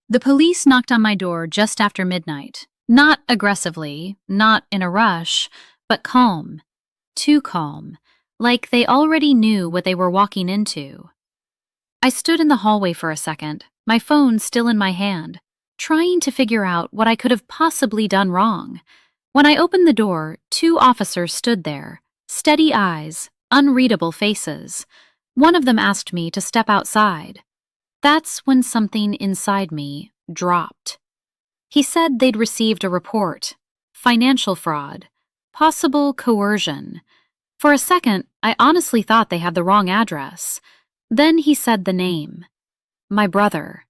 The police knocked on my door just after midnight. Not aggressively, not in a rush, but calm. Too calm. Like they already knew what they were walking into. I stood in the hallway for a second, my phone still in my hand, trying to figure out what I could have possibly done wrong. When I opened the door, two officers stood there, steady eyes, unreadable faces. One of them asked me to step outside. That's when something inside me dropped. He said they'd received a report, financial fraud, possible coercion. For a second, I honestly thought they had the wrong address. Then he said the name. My brother.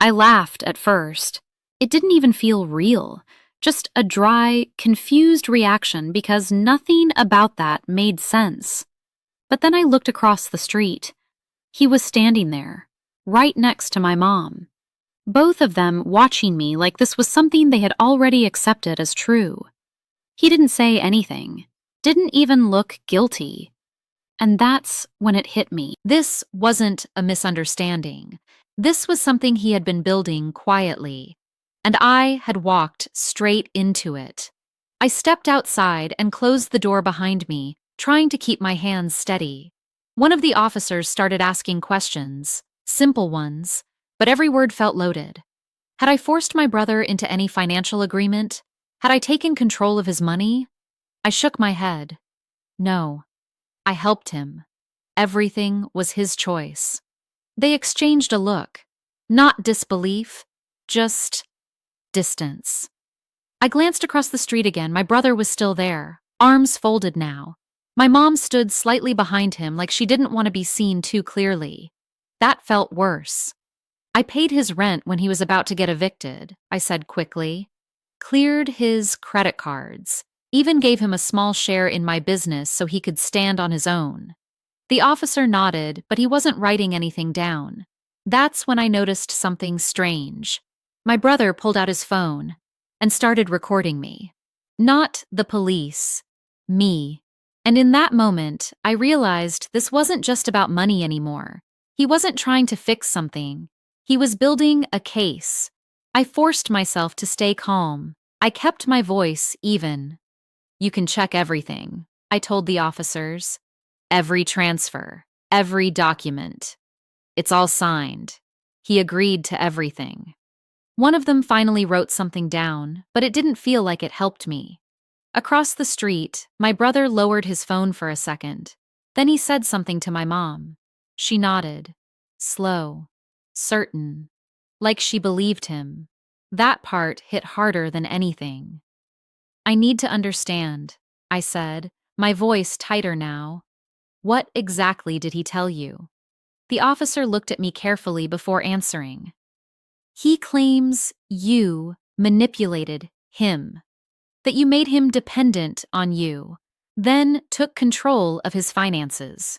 I laughed at first. It didn't even feel real, just a dry, confused reaction because nothing about that made sense. But then I looked across the street. He was standing there, right next to my mom. Both of them watching me like this was something they had already accepted as true. He didn't say anything, didn't even look guilty. And that's when it hit me. This wasn't a misunderstanding. This was something he had been building quietly, and I had walked straight into it. I stepped outside and closed the door behind me, trying to keep my hands steady. One of the officers started asking questions, simple ones, but every word felt loaded. Had I forced my brother into any financial agreement? Had I taken control of his money? I shook my head. No. I helped him. Everything was his choice. They exchanged a look. Not disbelief, just distance. I glanced across the street again. My brother was still there, arms folded now. My mom stood slightly behind him like she didn't want to be seen too clearly. That felt worse. I paid his rent when he was about to get evicted, I said quickly. Cleared his credit cards. Even gave him a small share in my business so he could stand on his own. The officer nodded, but he wasn't writing anything down. That's when I noticed something strange. My brother pulled out his phone and started recording me. Not the police, me. And in that moment, I realized this wasn't just about money anymore. He wasn't trying to fix something. He was building a case. I forced myself to stay calm. I kept my voice even. You can check everything, I told the officers. Every transfer, every document. It's all signed. He agreed to everything. One of them finally wrote something down, but it didn't feel like it helped me. Across the street, my brother lowered his phone for a second. Then he said something to my mom. She nodded. Slow. Certain. Like she believed him. That part hit harder than anything. I need to understand, I said, my voice tighter now. What exactly did he tell you? The officer looked at me carefully before answering. He claims you manipulated him, that you made him dependent on you, then took control of his finances.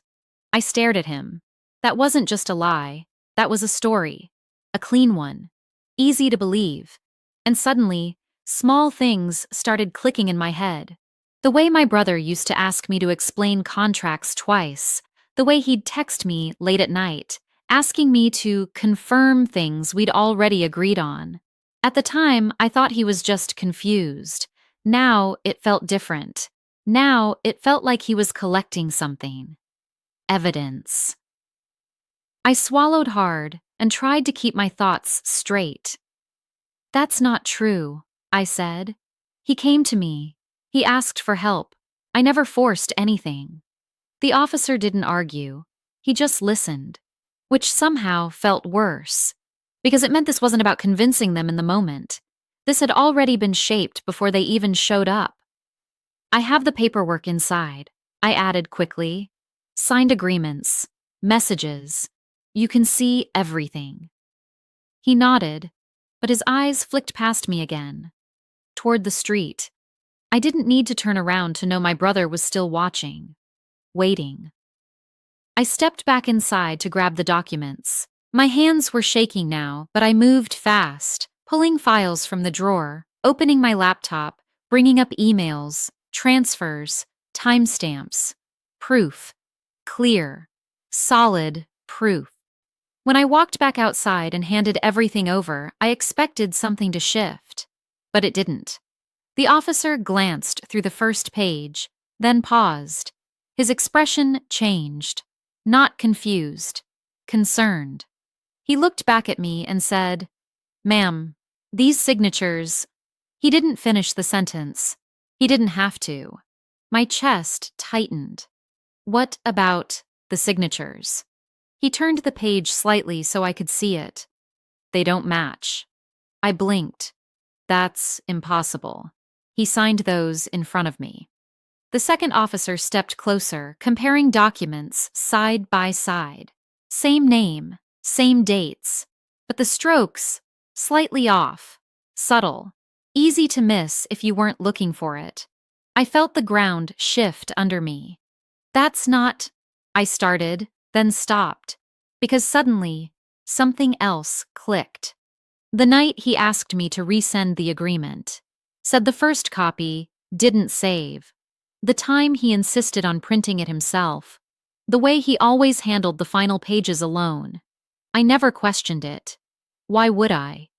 I stared at him. That wasn't just a lie. That was a story. A clean one. Easy to believe. And suddenly, small things started clicking in my head. The way my brother used to ask me to explain contracts twice, the way he'd text me late at night, asking me to confirm things we'd already agreed on. At the time, I thought he was just confused. Now it felt different. Now it felt like he was collecting something. Evidence. I swallowed hard and tried to keep my thoughts straight. That's not true, I said. He came to me. He asked for help. I never forced anything. The officer didn't argue. He just listened, which somehow felt worse, because it meant this wasn't about convincing them in the moment. This had already been shaped before they even showed up. I have the paperwork inside, I added quickly. Signed agreements, messages. You can see everything. He nodded, but his eyes flicked past me again, toward the street. I didn't need to turn around to know my brother was still watching, waiting. I stepped back inside to grab the documents. My hands were shaking now, but I moved fast, pulling files from the drawer, opening my laptop, bringing up emails, transfers, timestamps, proof, clear, solid proof. When I walked back outside and handed everything over, I expected something to shift. But it didn't. The officer glanced through the first page, then paused. His expression changed. Not confused. Concerned. He looked back at me and said, "Ma'am, these signatures—" He didn't finish the sentence. He didn't have to. My chest tightened. What about the signatures? He turned the page slightly so I could see it. They don't match. I blinked. That's impossible. He signed those in front of me. The second officer stepped closer, comparing documents side by side. Same name, same dates, but the strokes slightly off, subtle, easy to miss if you weren't looking for it. I felt the ground shift under me. That's not, I started, then stopped, because suddenly something else clicked. The night he asked me to resend the agreement, said the first copy didn't save. The time he insisted on printing it himself, the way he always handled the final pages alone. I never questioned it. Why would I?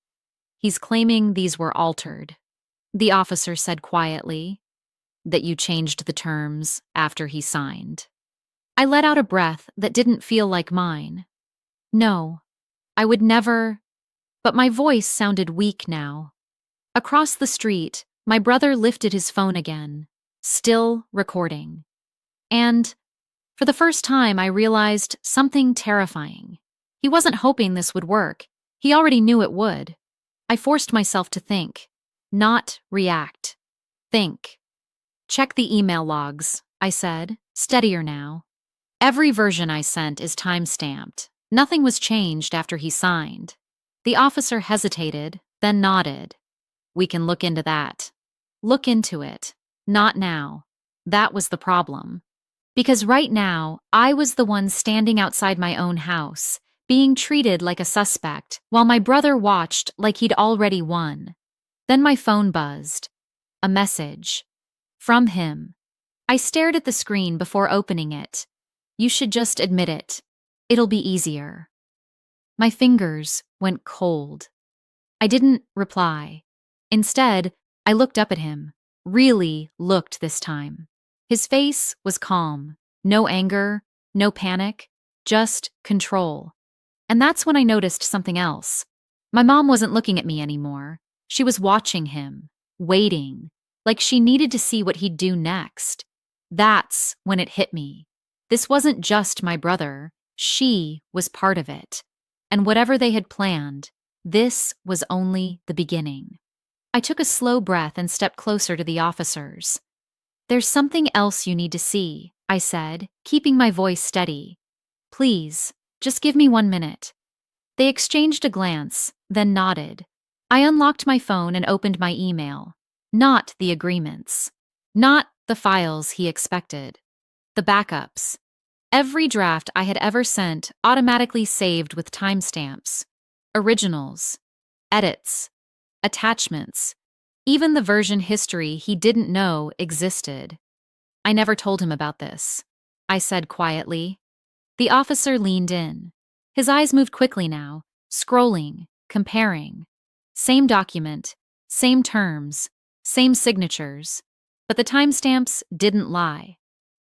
He's claiming these were altered. The officer said quietly, that you changed the terms after he signed. I let out a breath that didn't feel like mine. No, I would never, but my voice sounded weak now. Across the street, my brother lifted his phone again, still recording. And for the first time, I realized something terrifying. He wasn't hoping this would work. He already knew it would. I forced myself to think, not react. Think. Check the email logs, I said, steadier now. Every version I sent is time-stamped. Nothing was changed after he signed. The officer hesitated, then nodded. We can look into that. Look into it. Not now. That was the problem. Because right now, I was the one standing outside my own house, being treated like a suspect, while my brother watched like he'd already won. Then my phone buzzed. A message. From him. I stared at the screen before opening it. You should just admit it. It'll be easier. My fingers went cold. I didn't reply. Instead, I looked up at him. Really looked this time. His face was calm. No anger, no panic, just control. And that's when I noticed something else. My mom wasn't looking at me anymore. She was watching him, waiting, like she needed to see what he'd do next. That's when it hit me. This wasn't just my brother. She was part of it. And whatever they had planned, this was only the beginning. I took a slow breath and stepped closer to the officers. There's something else you need to see, I said, keeping my voice steady. Please, just give me 1 minute. They exchanged a glance, then nodded. I unlocked my phone and opened my email. Not the agreements. Not the files he expected. The backups. Every draft I had ever sent automatically saved with timestamps. Originals. Edits. Attachments. Even the version history he didn't know existed. I never told him about this, I said quietly. The officer leaned in. His eyes moved quickly now, scrolling, comparing. Same document, same terms, same signatures, but the timestamps didn't lie.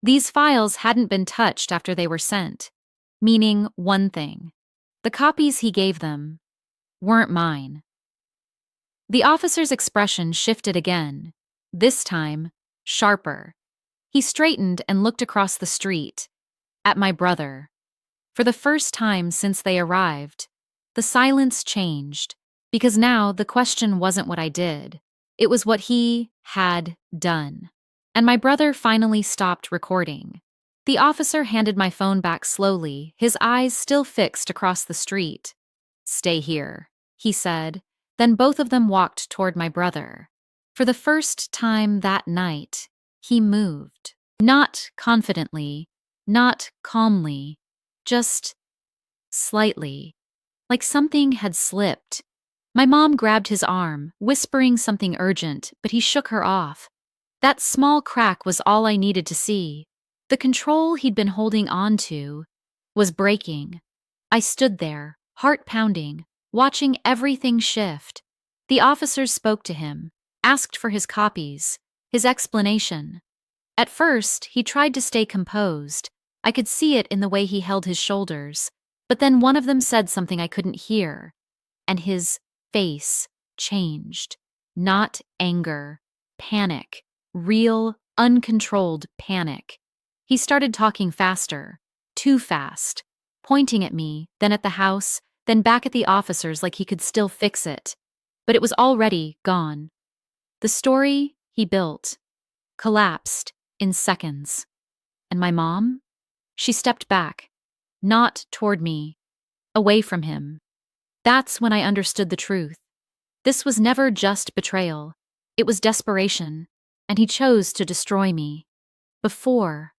These files hadn't been touched after they were sent, meaning one thing. The copies he gave them weren't mine. The officer's expression shifted again, this time sharper. He straightened and looked across the street, at my brother. For the first time since they arrived, the silence changed, because now the question wasn't what I did. It was what he had done. And my brother finally stopped recording. The officer handed my phone back slowly, his eyes still fixed across the street. Stay here, he said. Then both of them walked toward my brother. For the first time that night, he moved. Not confidently, not calmly, just slightly, like something had slipped. My mom grabbed his arm, whispering something urgent, but he shook her off. That small crack was all I needed to see. The control he'd been holding on to was breaking. I stood there, heart pounding, watching everything shift. The officers spoke to him, asked for his copies, his explanation. At first, he tried to stay composed. I could see it in the way he held his shoulders. But then one of them said something I couldn't hear, and his face changed. Not anger, panic, real, uncontrolled panic. He started talking faster, too fast, pointing at me, then at the house, then back at the officers like he could still fix it. But it was already gone. The story he built collapsed in seconds. And my mom? She stepped back, not toward me, away from him. That's when I understood the truth. This was never just betrayal. It was desperation, and he chose to destroy me. Before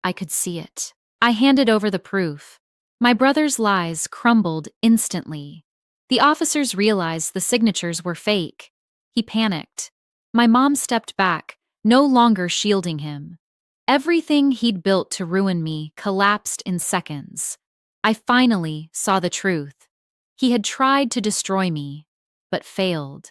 I could see it. I handed over the proof. My brother's lies crumbled instantly. The officers realized the signatures were fake. He panicked. My mom stepped back, no longer shielding him. Everything he'd built to ruin me collapsed in seconds. I finally saw the truth. He had tried to destroy me, but failed.